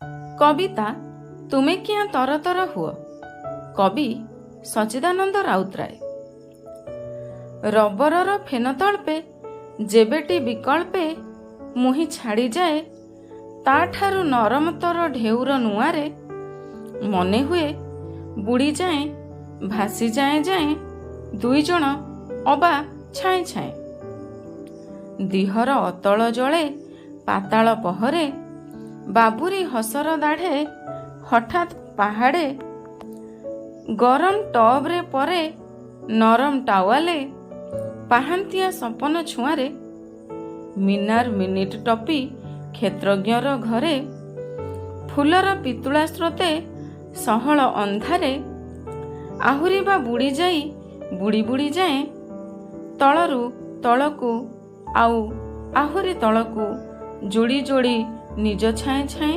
कविता तुमे क्या तर तर हुओ। कवि सच्चिदानंद राउतराय। रबरर फेन तल्पे जेबेटी विकल्पे मुही छाड़ी जाए ताठारु नरम तर ढेउर नुआरे मने हुए बुड़ी जाए भासी जाए जाए दुई जण अबा छाए छाए। दिहर अतल जले पाताल पहरे बाबुरी हसर दाढ़े हठात पहाड़े गरम टब्रे परे नरम टावाले पाहांतिया सपन छुआरे मिनार मिनिट टपी क्षेत्रज्ञर घरे फुलर पितुला स्रोते सहल अंधारे आहुरी बा बुड़ी जाई बुड़ी बुड़ी जाए तलरू तलकू आउ आहुरी तलकू जोड़ी जोड़ी निज छाए छाए।